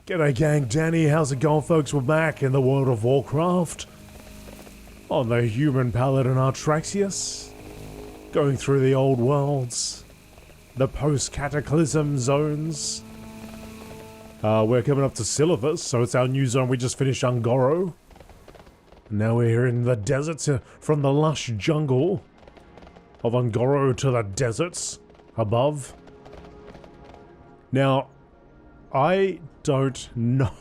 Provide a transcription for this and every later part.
G'day gang, Danny, how's it going folks? We're back in the World of Warcraft on the Human Paladin Artraxius, going through the old worlds, the post-cataclysm zones. We're coming up to Silithus, so it's our new zone. We just finished Ungoro. Now we're here in the deserts, from the lush jungle of Ungoro to the deserts above. Now, I don't know.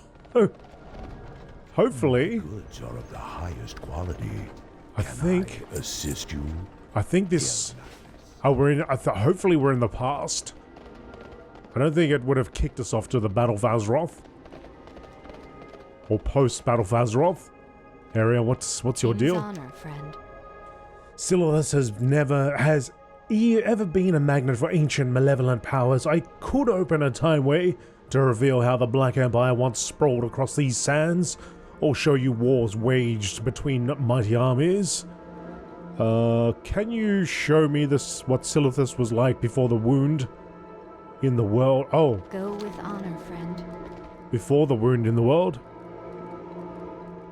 Hopefully, goods are of the highest quality. I think assist you. I think this. Oh, we're in. Hopefully, we're in the past. I don't think it would have kicked us off to the Battle of Azeroth or post Battle of Azeroth area. What's your deal? Honor, friend. Silithus has ever been a magnet for ancient malevolent powers. I could open a timeway to reveal how the Black Empire once sprawled across these sands, or show you wars waged between mighty armies. Can you show me what Silithus was like before the wound in the world? Oh. Go with honor, friend. Before the wound in the world?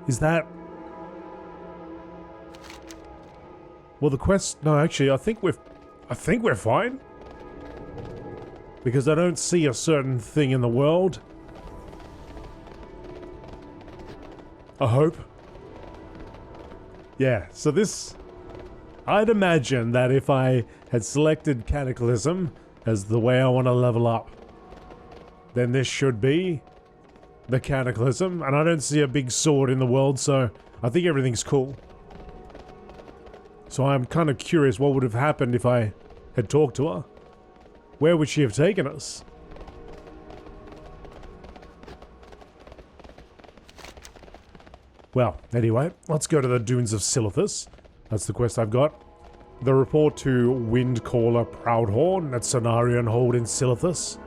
Is that... Well, the quest... No, actually, I think we're fine. Because I don't see a certain thing in the world. I hope. Yeah, so this... I'd imagine that if I had selected Cataclysm as the way I want to level up, then this should be the Cataclysm. And I don't see a big sword in the world, so I think everything's cool. So I'm kind of curious what would have happened if I had talked to her. Where would she have taken us? Well, anyway, let's go to the Dunes of Silithus. That's the quest I've got. The report to Windcaller Proudhorn at Cenarion Hold in Silithus.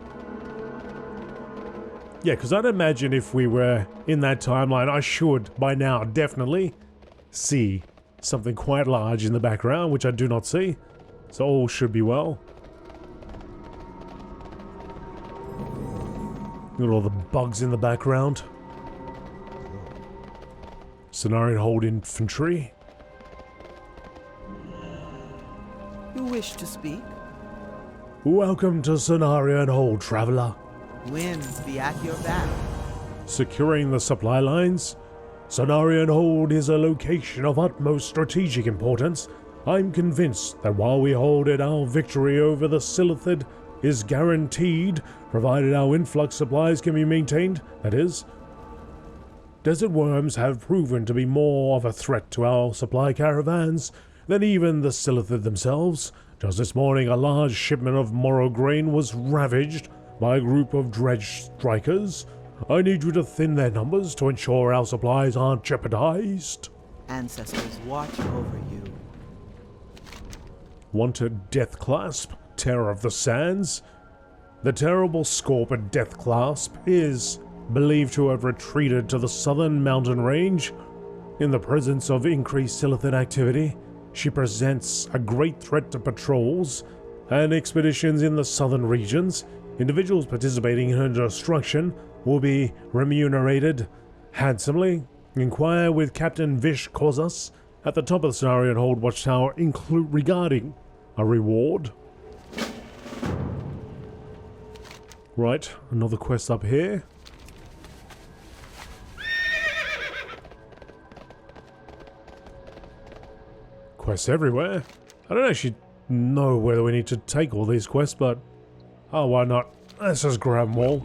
Yeah, because I'd imagine if we were in that timeline, I should, by now, definitely see something quite large in the background, which I do not see. So all should be well. Look at all the bugs in the background. Cenarion Hold Infantry. You wish to speak? Welcome to Cenarion Hold, traveler. Winds be at your back. Securing the supply lines. Cenarion Hold is a location of utmost strategic importance. I'm convinced that while we hold it, our victory over the Silithid is guaranteed, provided our influx supplies can be maintained, that is. Desert worms have proven to be more of a threat to our supply caravans than even the Silithid themselves. Just this morning, a large shipment of Morrow grain was ravaged by a group of dredge strikers. I need you to thin their numbers to ensure our supplies aren't jeopardized. Ancestors watch over you. Wanted Death Clasp, Terror of the Sands. The terrible Scorpion Death Clasp is believed to have retreated to the southern mountain range. In the presence of increased Silithid activity, she presents a great threat to patrols and expeditions in the southern regions. Individuals participating in her destruction will be remunerated handsomely. Inquire with Captain Vish Kozas at the top of the Cenarion Hold Watchtower regarding a reward. Right, another quest up here. Quests everywhere. I don't actually know whether we need to take all these quests, but... Oh, why not? Let's just grab them all.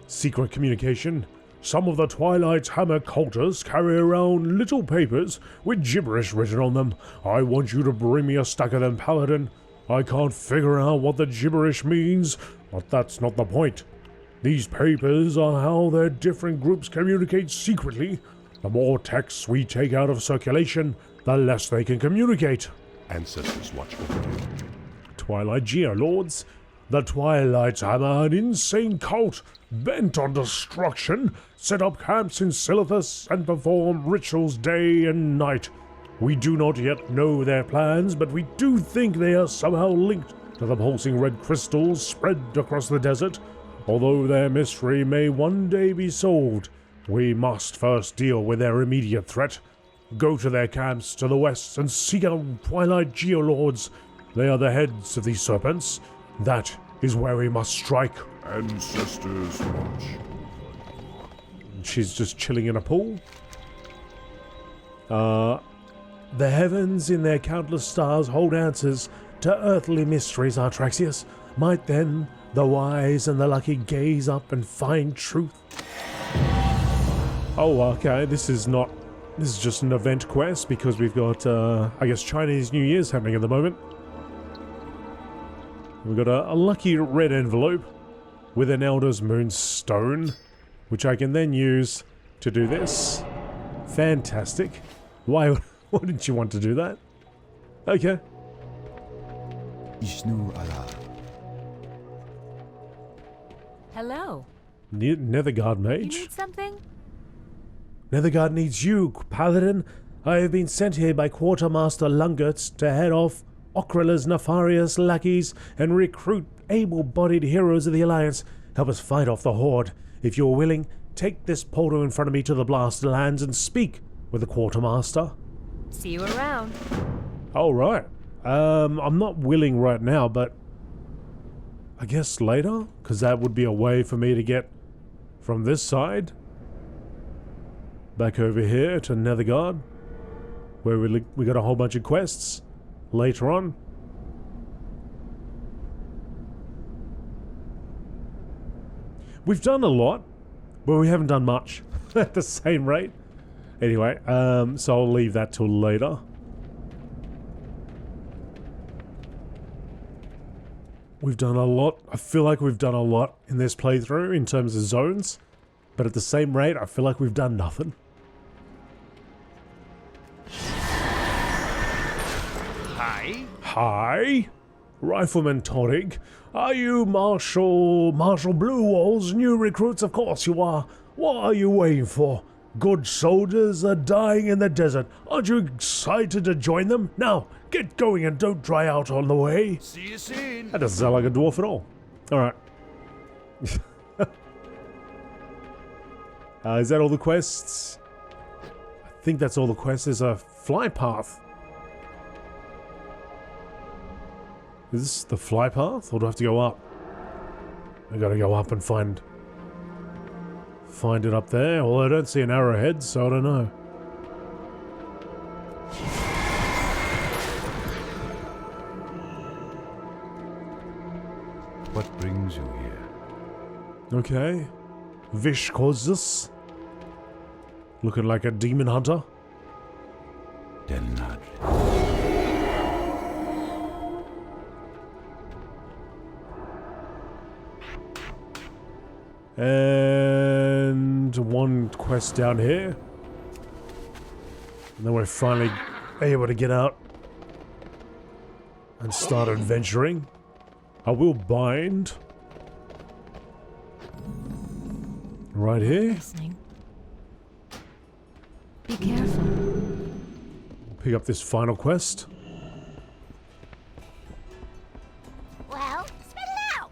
Secret communication. Some of the Twilight's Hammer cultists carry around little papers with gibberish written on them. I want you to bring me a stack of them, Paladin. I can't figure out what the gibberish means, but that's not the point. These papers are how their different groups communicate secretly. The more texts we take out of circulation, the less they can communicate. Ancestors watch over you. Twilight Geolords. The Twilight's Hammer, an insane cult bent on destruction, set up camps in Silithus and perform rituals day and night. We do not yet know their plans, but we do think they are somehow linked to the pulsing red crystals spread across the desert. Although their mystery may one day be solved, we must first deal with their immediate threat. Go to their camps to the west and seek out Twilight Geolords. They are the heads of these serpents. That is where we must strike. Ancestors watch. She's just chilling in a pool. The heavens in their countless stars hold answers to earthly mysteries, Artraxius. Might then the wise and the lucky gaze up and find truth. Oh, okay, this is just an event quest because we've got, I guess, Chinese New Year's happening at the moment. We've got a lucky red envelope with an Elder's Moonstone, which I can then use to do this. Fantastic. Why didn't you want to do that? Okay. Ishnu Allah. Hello. Netherguard You Mage. need something? Netherguard needs you, Paladin. I have been sent here by Quartermaster Lungert to head off Okrala's nefarious lackeys and recruit able-bodied heroes of the Alliance. Help us fight off the Horde. If you're willing, take this portal in front of me to the Blast Lands and speak with the Quartermaster. See you around. All right. I'm not willing right now, but I guess later, because that would be a way for me to get from this side back over here to Netherguard, where we got a whole bunch of quests later on. We've done a lot, but we haven't done much at the same rate. Anyway, so I'll leave that till later. We've done a lot. I feel like we've done a lot in this playthrough in terms of zones, but at the same rate, I feel like we've done nothing. Hi, Rifleman Torig. Are you Marshal Bluewall's new recruits? Of course you are. What are you waiting for? Good soldiers are dying in the desert. Aren't you excited to join them? Now, get going and don't dry out on the way. See you soon. That doesn't sound like a dwarf at all. Alright. Is that all the quests? I think that's all the quests. There's a fly path. Is this the fly path, or do I have to go up? I gotta go up and find it up there. Well, I don't see an arrowhead, so I don't know. What brings you here? Okay. Vishkozus. Looking like a demon hunter. Delnad. And one quest down here. And then we're finally able to get out and start adventuring. I will bind. Right here. Listening. Be careful. Pick up this final quest. Well, spit it out!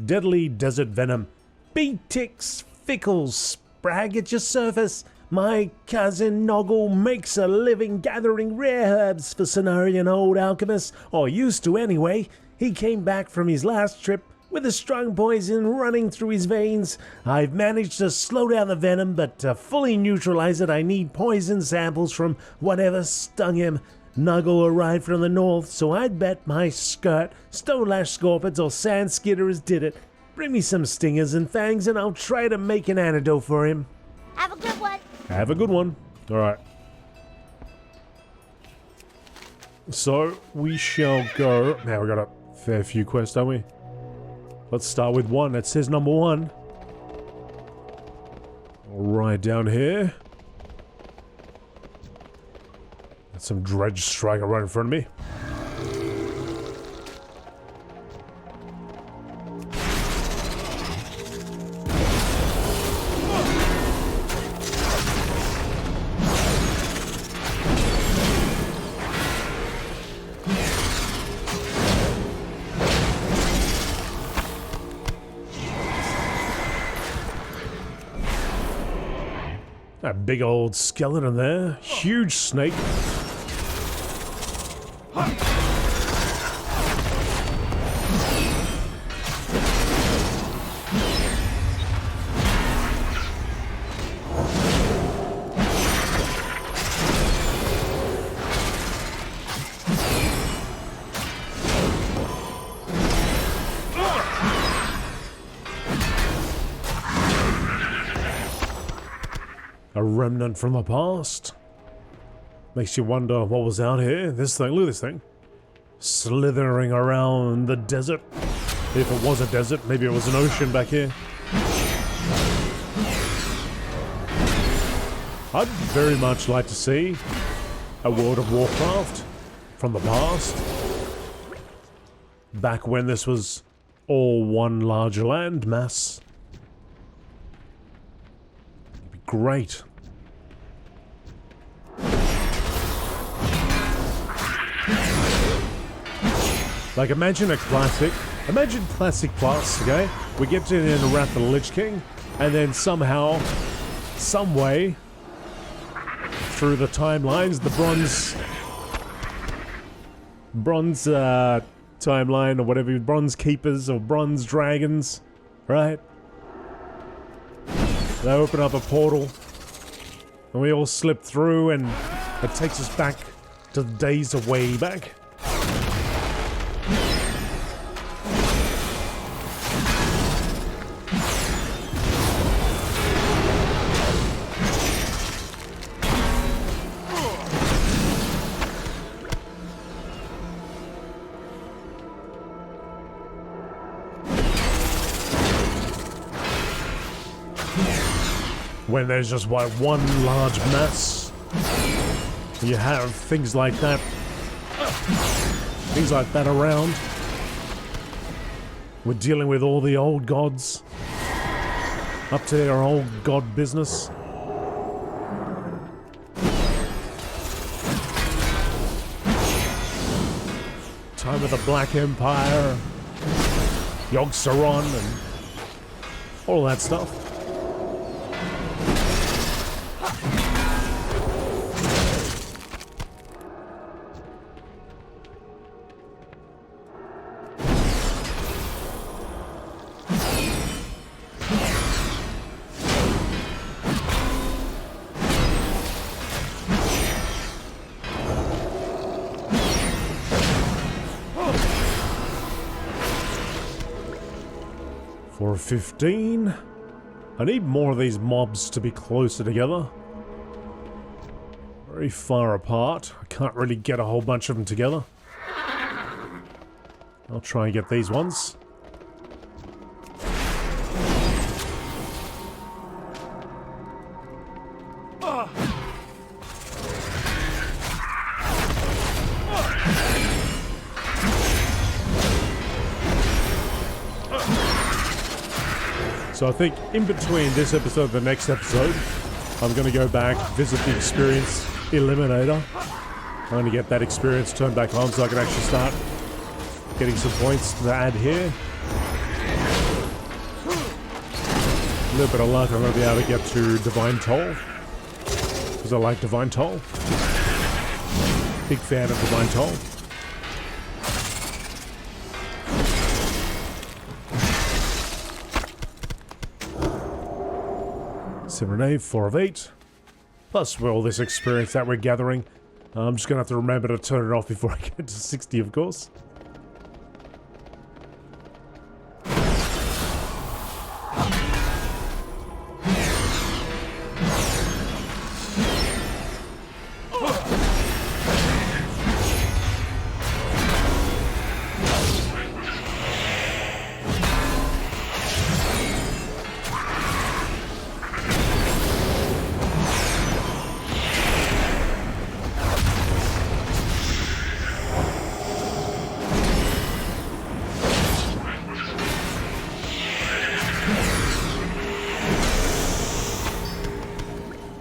Deadly desert venom. Beetix fickle sprag at your surface. My cousin Noggle makes a living gathering rare herbs for Cenarian old alchemists, or used to anyway. He came back from his last trip with a strong poison running through his veins. I've managed to slow down the venom, but to fully neutralize it I need poison samples from whatever stung him. Nuggle arrived from the north, so I'd bet my skirt, Stonelash Scorpions or Sand Skitterers did it. Bring me some stingers and fangs and I'll try to make an antidote for him. Have a good one. Have a good one. Alright. So, we shall go... Now, we got a fair few quests, don't we? Let's start with one. It says number 1. Right down here. Got some Dredge Striker right in front of me. That big old skeleton there. Huge snake. A remnant from the past. Makes you wonder what was out here. This thing, look at this thing. Slithering around the desert. If it was a desert, maybe it was an ocean back here. I'd very much like to see a World of Warcraft from the past. Back when this was all one large land mass. Great. Like, imagine classic plus, okay? We get to in Wrath of the Lich King, and then somehow, some way, through the timelines, the bronze timeline, or whatever, bronze keepers, or bronze dragons, right? They open up a portal, and we all slip through, and it takes us back to the days of way back. When there's just one large mass, you have things like that around. We're dealing with all the old gods, up to their old god business. Time of the Black Empire, Yogg-Saron, and all that stuff. For 15. I need more of these mobs to be closer together. Very far apart. I can't really get a whole bunch of them together. I'll try and get these ones. So I think in between this episode and the next episode, I'm going to go back, visit the experience eliminator. I'm going to get that experience turned back on so I can actually start getting some points to add here. A little bit of luck, I'm going to be able to get to Divine Toll, because I like Divine Toll. Big fan of Divine Toll. Seven and 8, 4 of 8. Plus all this experience that we're gathering. I'm just going to have to remember to turn it off before I get to 60, of course.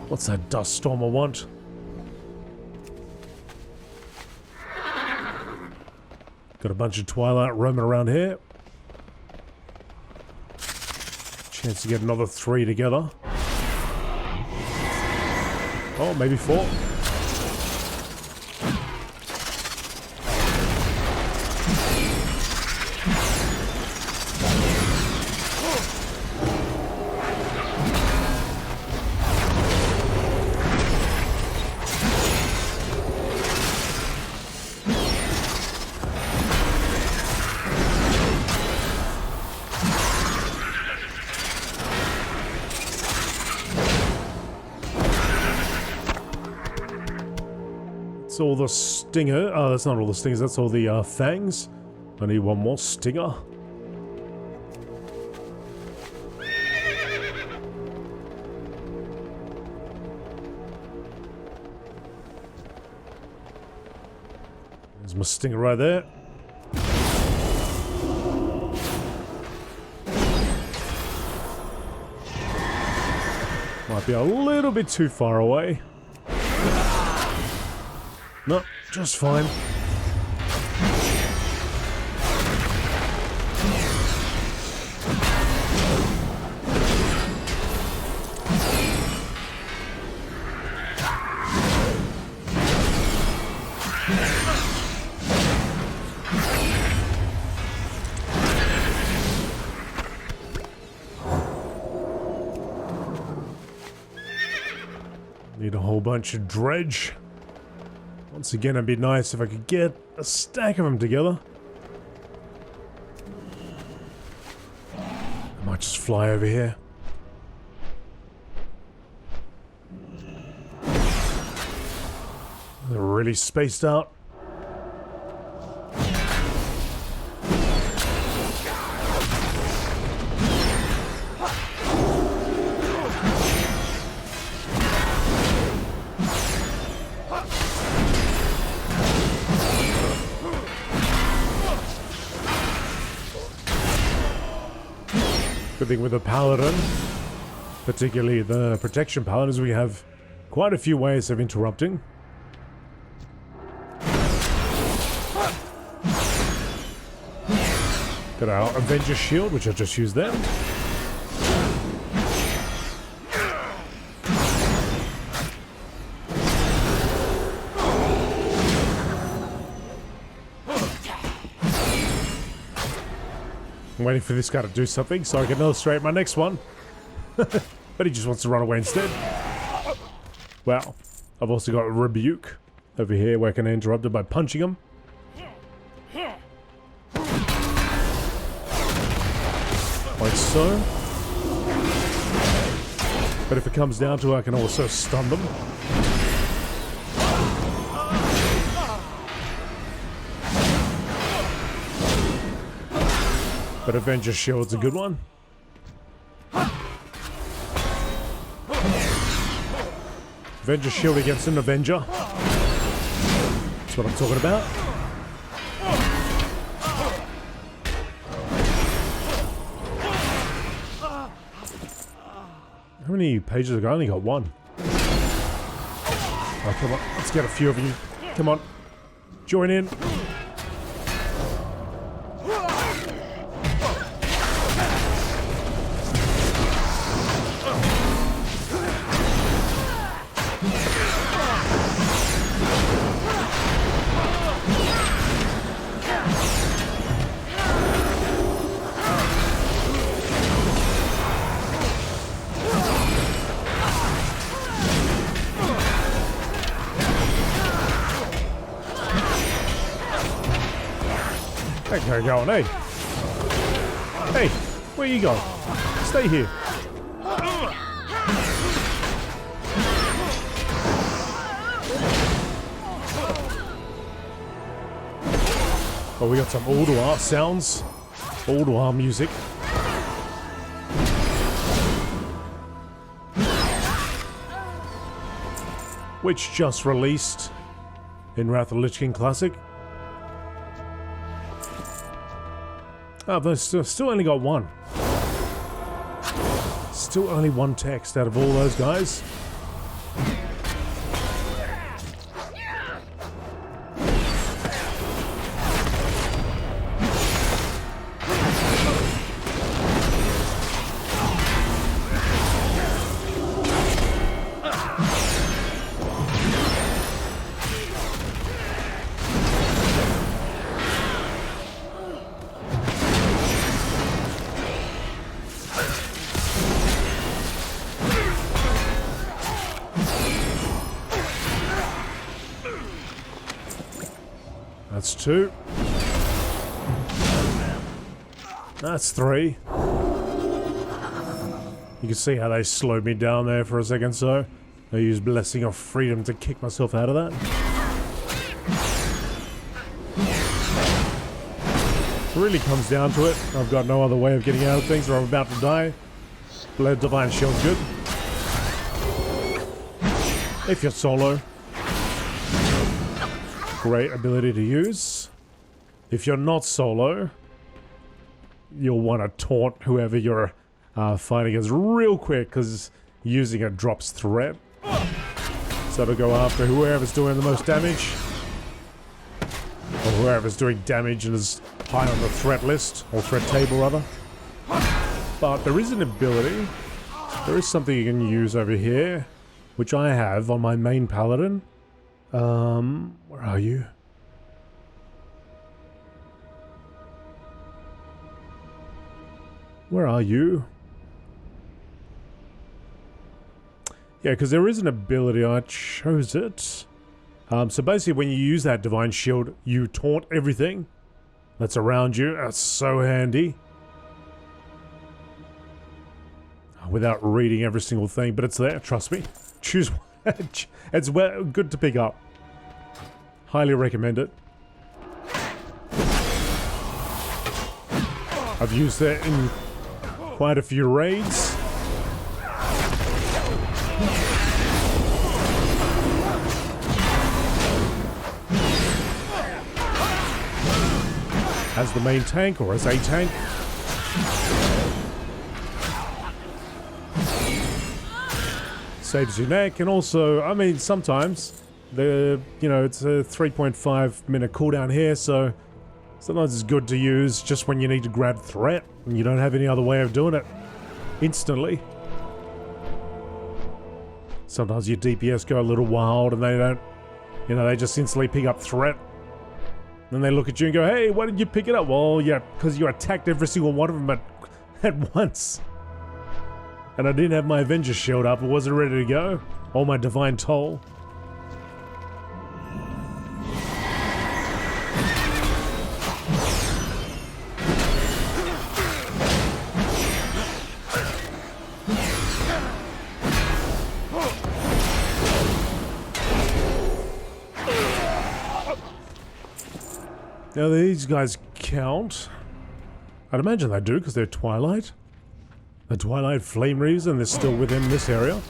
What's that dust storm I want? Got a bunch of Twilight roaming around here. Chance to get another 3 together. Oh, maybe 4. That's all the stinger. Oh, that's not all the stingers. That's all the fangs. I need one more stinger. There's my stinger right there. Might be a little bit too far away. No, just fine. Need a whole bunch of dredge. Once again, it'd be nice if I could get a stack of them together. I might just fly over here. They're really spaced out. Good thing with the Paladin, particularly the Protection Paladin, is we have quite a few ways of interrupting. Got our Avenger Shield, which I just used there. I'm waiting for this guy to do something so I can illustrate my next one. But he just wants to run away instead. Well, I've also got Rebuke over here where I can interrupt it by punching him. Like so. But if it comes down to it, I can also stun them. But Avenger Shield's a good one. Avenger Shield against an Avenger. That's what I'm talking about. How many pages have I got? I only got 1. Oh, come on. Let's get a few of you. Come on. Join in. There you going, hey? Hey, where you going? Stay here. Oh, we got some Ulduar sounds. Ulduar music. Which just released in Wrath of the Lich King Classic. Oh, but still only got 1. Still only 1 text out of all those guys. That's 2. That's 3. You can see how they slowed me down there for a second, so I used Blessing of Freedom to kick myself out of that. It really comes down to it. I've got no other way of getting out of things or I'm about to die. Blade Divine Shield's good. If you're solo. Great ability to use. If you're not solo, you'll want to taunt whoever you're fighting against real quick, because using it drops threat. So to go after whoever's doing the most damage, or whoever's doing damage and is high on the threat list, or threat table rather. But there is an ability, there is something you can use over here, which I have on my main paladin. Where are you? Where are you? Yeah, because there is an ability, I chose it. So basically when you use that Divine Shield, you taunt everything that's around you. That's so handy. Without reading every single thing, but it's there, trust me. Choose one. It's good to pick up. Highly recommend it. I've used it in quite a few raids. As the main tank or as a tank. Saves your neck, and also, I mean, sometimes it's a 3.5 minute cooldown here, so sometimes it's good to use just when you need to grab threat and you don't have any other way of doing it instantly. Sometimes your DPS go a little wild and they don't, they just instantly pick up threat. Then they look at you and go, hey, why did you pick it up? Well, yeah, because you attacked every single one of them at once. And I didn't have my Avenger shield up, it wasn't ready to go. Or my Divine Toll. Now these guys count. I'd imagine they do because they're Twilight. The Twilight Flame Reaves, and they're still within this area.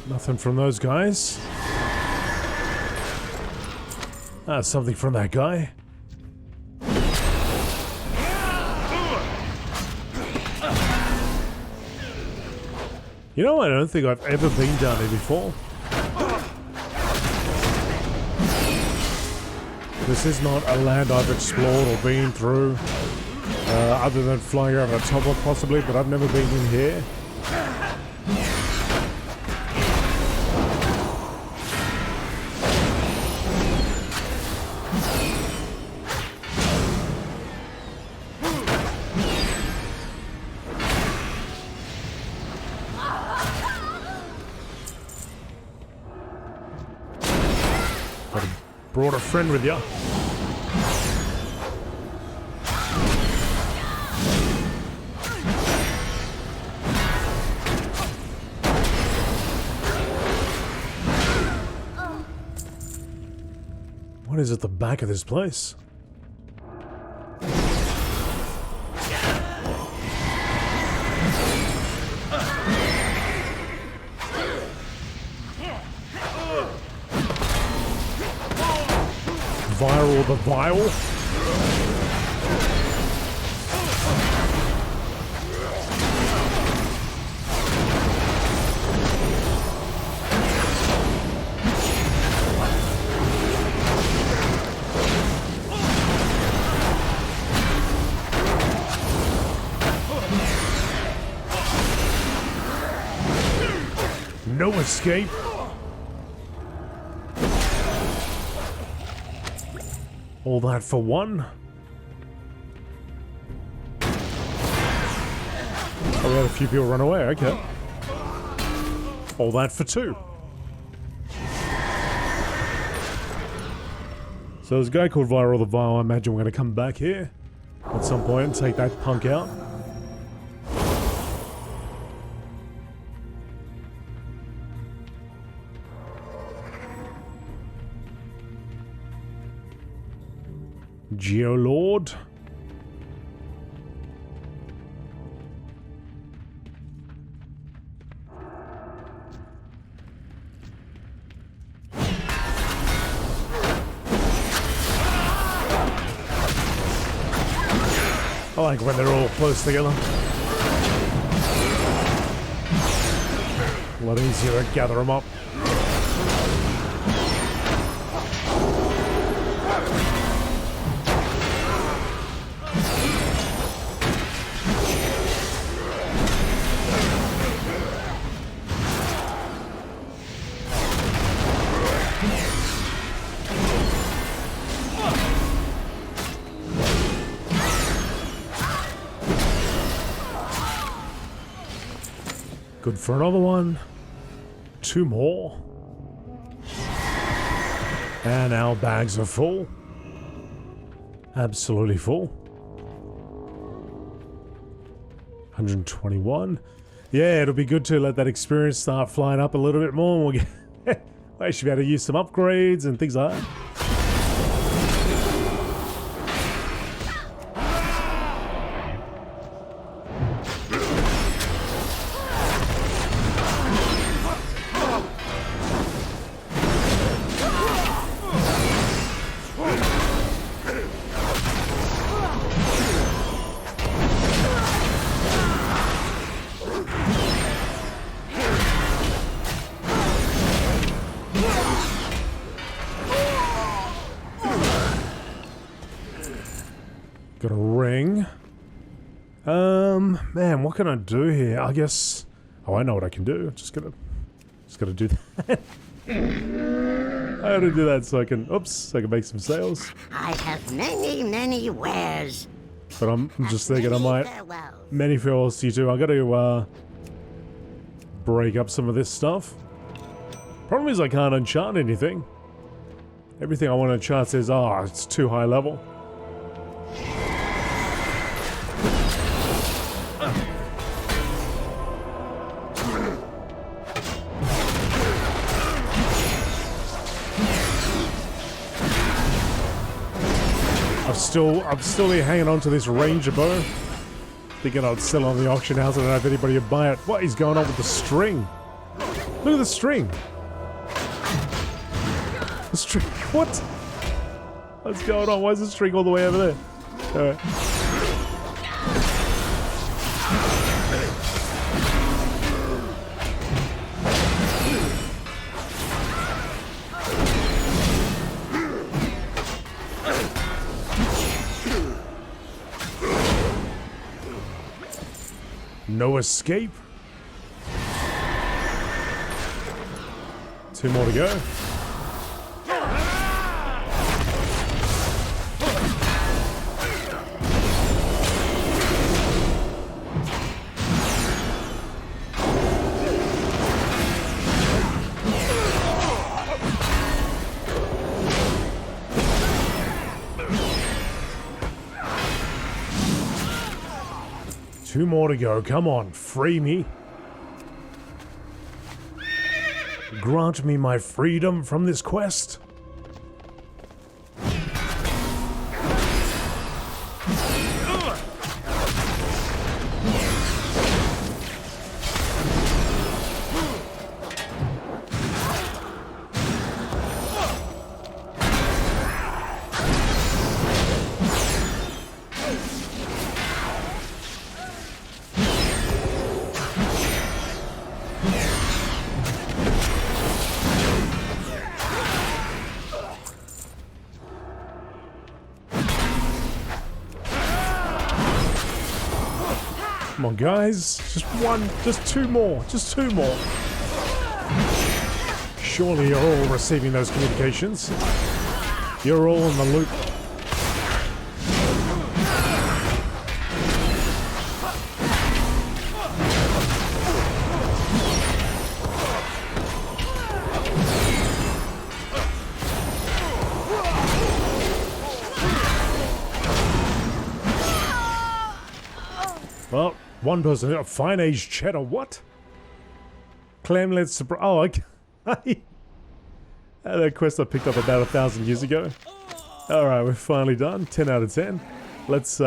Nothing from those guys. Something from that guy. I don't think I've ever been down here before. This is not a land I've explored or been through, other than flying over the top of possibly, but I've never been in here. Brought a friend with you. What is at the back of this place? Viral the Vile? No escape. All that for one? Oh, we had a few people run away, okay. All that for two. So there's a guy called Viral the Vile. I imagine we're going to come back here at some point and take that punk out. Geolord. I like when they're all close together. A lot easier to gather them up. Good for another one. Two more. And our bags are full. Absolutely full. 121. Yeah, it'll be good to let that experience start flying up a little bit more. And we'll get I should be able to use some upgrades and things like that. Got a ring. Man, what can I do here? I guess. Oh, I know what I can do. Just gotta do that. I gotta do that so I can. Oops, so I can make some sales. I have many wares. But I'm just thinking I might. Farewells. Many farewells to you too. I gotta break up some of this stuff. Problem is I can't enchant anything. Everything I want to enchant says, oh, it's too high level. I'm still here hanging on to this ranger bow. Thinking I'd sell it on the auction house. I don't know if anybody would buy it. What is going on with the string? Look at the string. The string. What? What's going on? Why is the string all the way over there? Alright. No escape. 2 more to go. 2 more to go. Come on, free me. Grant me my freedom from this quest. Come on, guys. Just 2 more. Just 2 more. Surely you're all receiving those communications. You're all in the loop. Well, one person, a fine aged cheddar, what? Clamlet surprise. Oh, okay. That quest I picked up about 1,000 years ago. Alright, we're finally done. 10 out of 10. Let's,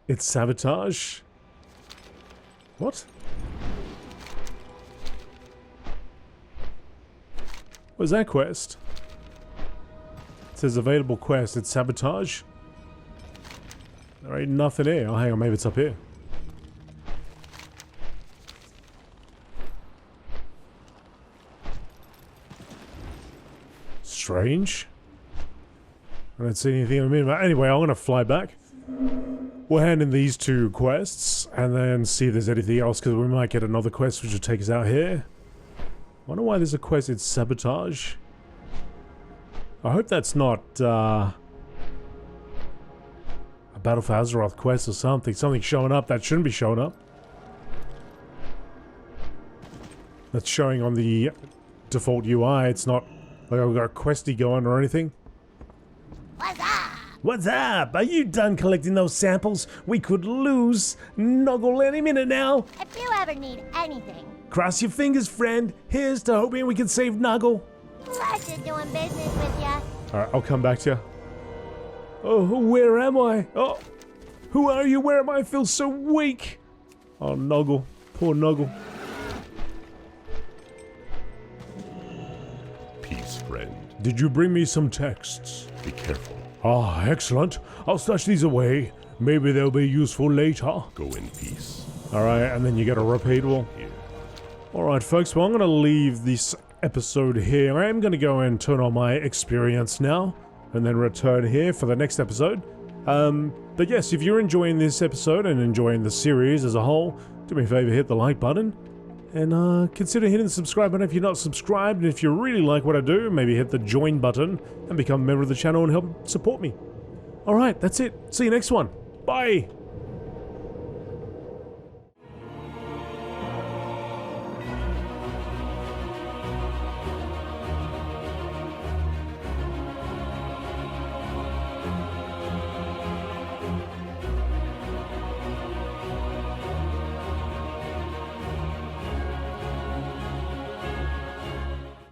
it's sabotage. What? What's that quest? It says available quest, it's sabotage. There ain't nothing here. Oh, hang on, maybe it's up here. Strange. I don't see anything in a minute. Anyway, I'm gonna fly back. We'll hand in these 2 quests and then see if there's anything else, because we might get another quest which will take us out here. Wonder why there's a quest, it's sabotage. I hope that's not a Battle for Azeroth quest or something. Something showing up that shouldn't be showing up. That's showing on the default UI. It's not like I've got a questy going or anything. What's up? What's up? Are you done collecting those samples? We could lose Noggle any minute now. If you ever need anything, Cross your fingers, friend. Here's to hoping we can save Noggle. pleasure doing business with ya. Alright, I'll come back to you. Oh, where am I? Oh, who are you? Where am I? I feel so weak. Oh, Noggle. Poor Noggle. Peace, friend. Did you bring me some texts? Be careful. Ah, excellent. I'll stash these away. Maybe they'll be useful later. Go in peace. Alright, and then you get a repeat wall. Here. Alright, folks, well, I'm going to leave this episode here. I am going to go and turn on my experience now, and then return here for the next episode. But yes, if you're enjoying this episode and enjoying the series as a whole, do me a favor, hit the like button. And consider hitting the subscribe button if you're not subscribed. And if you really like what I do, maybe hit the join button and become a member of the channel and help support me. Alright, that's it. See you next one. Bye!